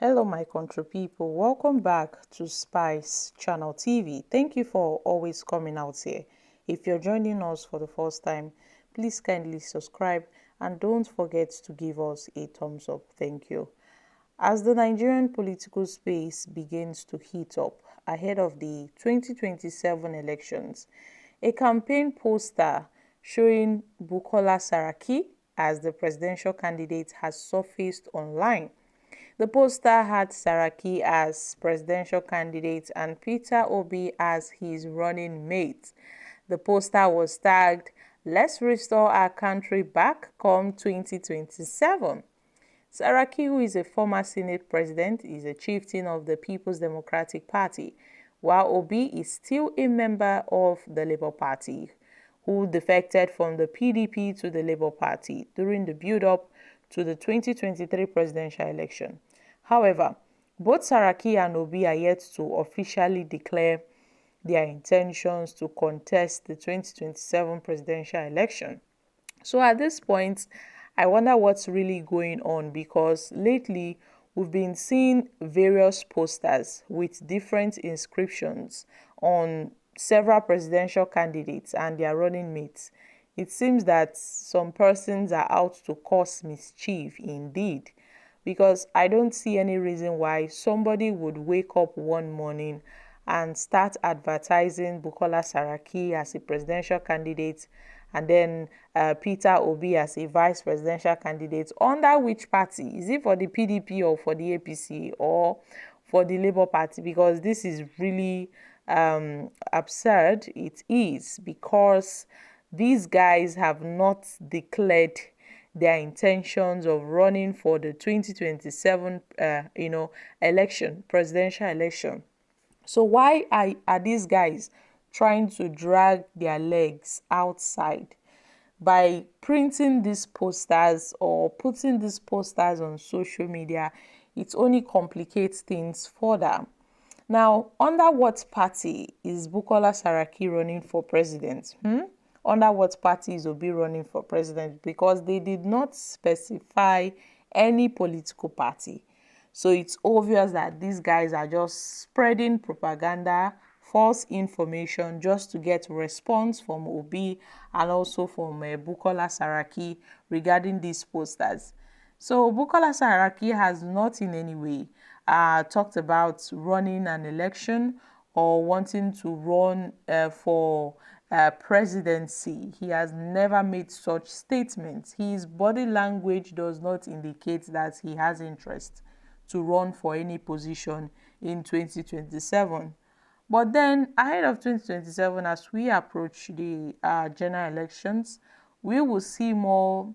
Hello my country people, welcome back to Spice Channel TV. Thank you for always coming out here. If you're joining us for the first time, please kindly subscribe and don't forget to give us a thumbs up. Thank you. As the Nigerian political space begins to heat up ahead of the 2027 elections, a campaign poster showing Bukola Saraki as the presidential candidate has surfaced online. The poster had Saraki as presidential candidate and Peter Obi as his running mate. The poster was tagged, "Let's restore our country back come 2027." Saraki, who is a former Senate president, is a chieftain of the People's Democratic Party, while Obi is still a member of the Labour Party, who defected from the PDP to the Labour Party during the build-up to the 2023 presidential election. However, both Saraki and Obi are yet to officially declare their intentions to contest the 2027 presidential election. So at this point, I wonder what's really going on, because lately we've been seeing various posters with different inscriptions on several presidential candidates and their running mates. It seems that some persons are out to cause mischief indeed, because I don't see any reason why somebody would wake up one morning and start advertising Bukola Saraki as a presidential candidate and then Peter Obi as a vice presidential candidate. Under which party? Is it for the PDP or for the APC or for the Labour Party? Because this is really absurd. It is, because these guys have not declared their intentions of running for the 2027 presidential election. So why are these guys trying to drag their legs outside by printing these posters or putting these posters on social media? It only complicates things further. Now, under what party is Bukola Saraki running for president? Under what party is Obi running for president? Because they did not specify any political party. So it's obvious that these guys are just spreading propaganda, false information, just to get response from Obi and also from Bukola Saraki regarding these posters. So Bukola Saraki has not in any way talked about running an election or wanting to run for presidency. He has never made such statements. His body language does not indicate that he has interest to run for any position in 2027. But then, ahead of 2027, as we approach the general elections, we will see more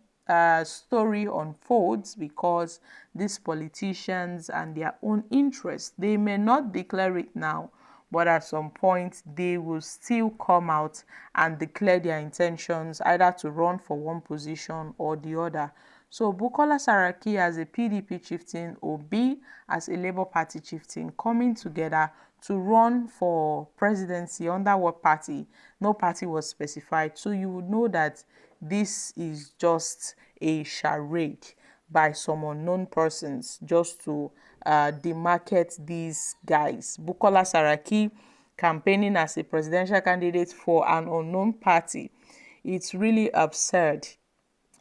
story unfolds, because these politicians and their own interests, they may not declare it now, but at some point they will still come out and declare their intentions either to run for one position or the other. So Bukola Saraki as a PDP chieftain, Obi as a Labour Party chieftain, coming together to run for presidency. Under what party? No party was specified. So you would know that this is just a charade by some unknown persons just to demarket these guys. Bukola Saraki campaigning as a presidential candidate for an unknown party. It's really absurd.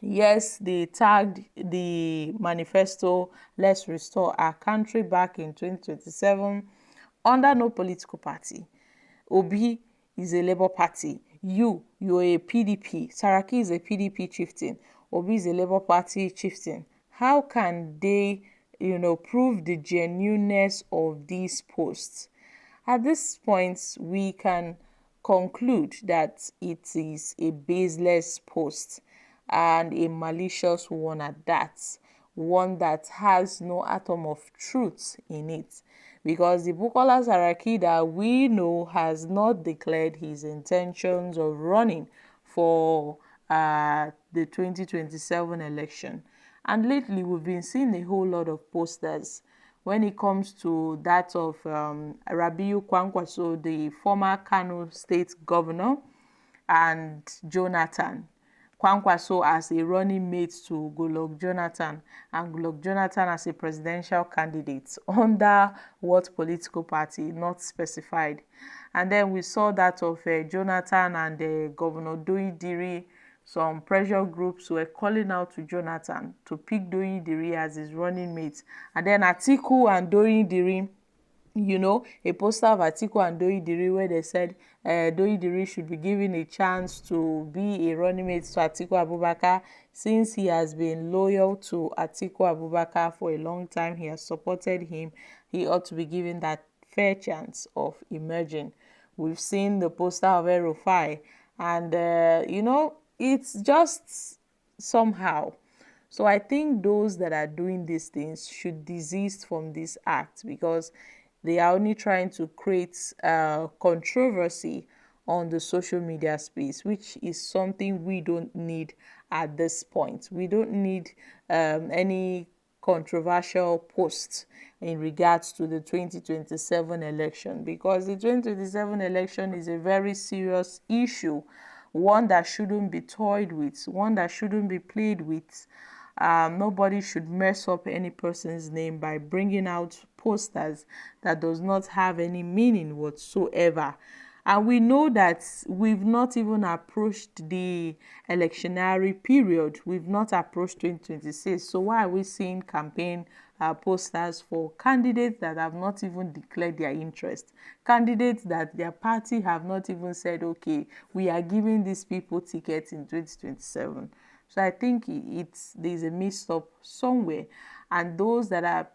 Yes, they tagged the manifesto, "Let's restore our country back in 2027, under no political party. Obi is a Labour Party. You're a PDP. Saraki is a PDP chieftain. Obi is a Labour Party chieftain. How can they, prove the genuineness of these posts? At this point, we can conclude that it is a baseless post and a malicious one at that, one that has no atom of truth in it, because the Bukola Saraki that we know has not declared his intentions of running for the 2027 election. And lately we've been seeing a whole lot of posters when it comes to that of Rabiu Kwankwaso, the former Kano state governor, and Jonathan. Kwankwaso as a running mate to Goodluck Jonathan, and Goodluck Jonathan as a presidential candidate under what political party, not specified. And then we saw that of Jonathan and Governor Doidiri. Some pressure groups were calling out to Jonathan to pick Doidiri as his running mate. And then Atiku and Doidiri, a poster of Atiku and Doidiri where they said Doidiri should be given a chance to be a running mate to Atiku Abubakar, since he has been loyal to Atiku Abubakar for a long time. He has supported him. He ought to be given that fair chance of emerging. We've seen the poster of El-Rufai, and it's just somehow. So I think those that are doing these things should desist from this act, because they are only trying to create controversy on the social media space, which is something we don't need at this point. We don't need any controversial posts in regards to the 2027 election, because the 2027 election is a very serious issue, one that shouldn't be toyed with, one that shouldn't be played with. Nobody should mess up any person's name by bringing out posters that does not have any meaning whatsoever. And we know that we've not even approached the electionary period. We've not approached 2026. So why are we seeing campaign posters for candidates that have not even declared their interest? Candidates that their party have not even said, okay, we are giving these people tickets in 2027. So I think there's a mix up somewhere. And those that are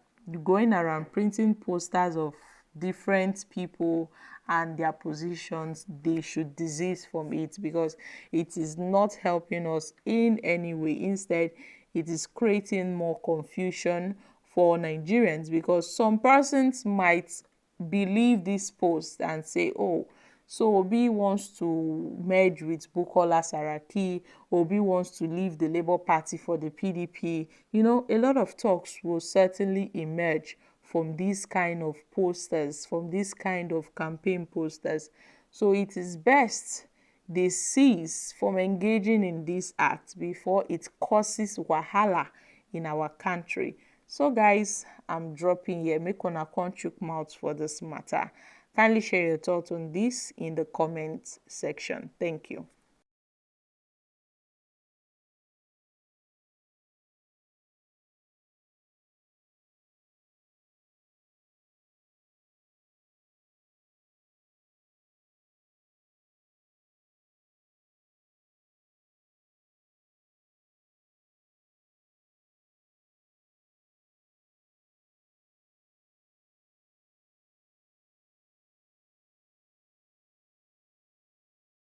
going around printing posters of different people and their positions, they should desist from it, because it is not helping us in any way. Instead, it is creating more confusion for Nigerians, because some persons might believe this post and say, oh, so Obi wants to merge with Bukola Saraki. Obi wants to leave the Labour Party for the PDP. A lot of talks will certainly emerge from these kind of posters, from this kind of campaign posters. So it is best they cease from engaging in this act before it causes wahala in our country. So guys, I'm dropping here. Make una come chook mouth for this matter. Kindly share your thoughts on this in the comment section. Thank you.